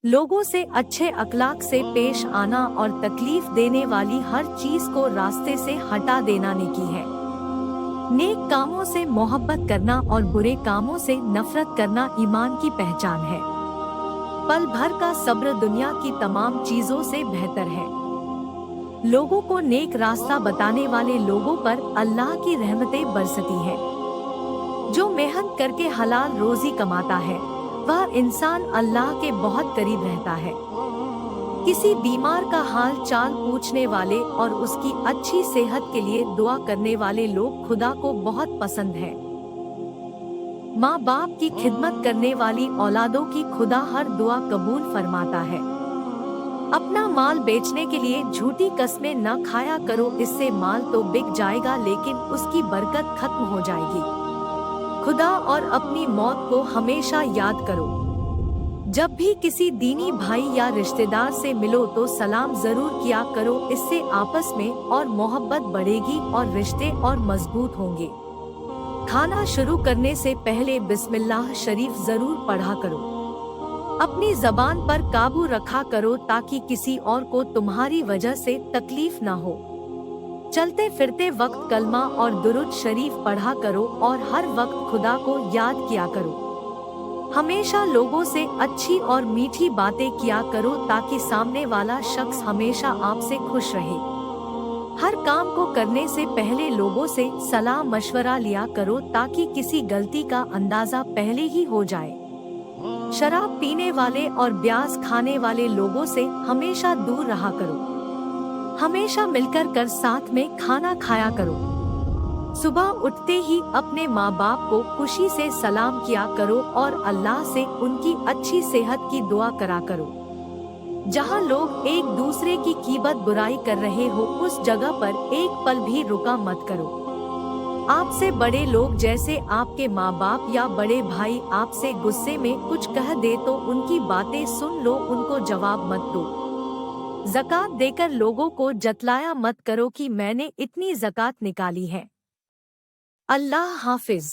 लोगों से अच्छे अखलाक से पेश आना और तकलीफ देने वाली हर चीज को रास्ते से हटा देना नेकी है। नेक कामों से मोहब्बत करना और बुरे कामों से नफरत करना ईमान की पहचान है। पल भर का सब्र दुनिया की तमाम चीजों से बेहतर है। लोगों को नेक रास्ता बताने वाले लोगों पर अल्लाह की रहमतें बरसती है। जो मेहनत करके हलाल रोजी कमाता है वह इंसान अल्लाह के बहुत करीब रहता है। किसी बीमार का हाल चाल पूछने वाले और उसकी अच्छी सेहत के लिए दुआ करने वाले लोग खुदा को बहुत पसंद है। माँ बाप की खिदमत करने वाली औलादों की खुदा हर दुआ कबूल फरमाता है। अपना माल बेचने के लिए झूठी कस्में न खाया करो, इससे माल तो बिक जाएगा लेकिन उसकी बरकत खत्म हो जाएगी। खुदा और अपनी मौत को हमेशा याद करो। जब भी किसी दीनी भाई या रिश्तेदार से मिलो तो सलाम जरूर किया करो, इससे आपस में और मोहब्बत बढ़ेगी और रिश्ते और मजबूत होंगे। खाना शुरू करने से पहले बिस्मिल्लाह शरीफ जरूर पढ़ा करो। अपनी जबान पर काबू रखा करो ताकि किसी और को तुम्हारी वजह से तकलीफ ना हो। चलते फिरते वक्त कलमा और दुरूद शरीफ पढ़ा करो और हर वक्त खुदा को याद किया करो। हमेशा लोगों से अच्छी और मीठी बातें किया करो ताकि सामने वाला शख्स हमेशा आपसे खुश रहे। हर काम को करने से पहले लोगों से सलाह मशवरा लिया करो ताकि किसी गलती का अंदाजा पहले ही हो जाए। शराब पीने वाले और ब्याज खाने वाले लोगों से हमेशा दूर रहा करो। हमेशा मिलकर कर साथ में खाना खाया करो। सुबह उठते ही अपने माँ बाप को खुशी से सलाम किया करो और अल्लाह से उनकी अच्छी सेहत की दुआ करा करो। जहाँ लोग एक दूसरे की कीबत बुराई कर रहे हो उस जगह पर एक पल भी रुका मत करो। आपसे बड़े लोग जैसे आपके माँ बाप या बड़े भाई आपसे गुस्से में कुछ कह दे तो उनकी बातें सुन लो, उनको जवाब मत दो। ज़कात देकर लोगों को जतलाया मत करो कि मैंने इतनी ज़कात निकाली है। अल्लाह हाफिज।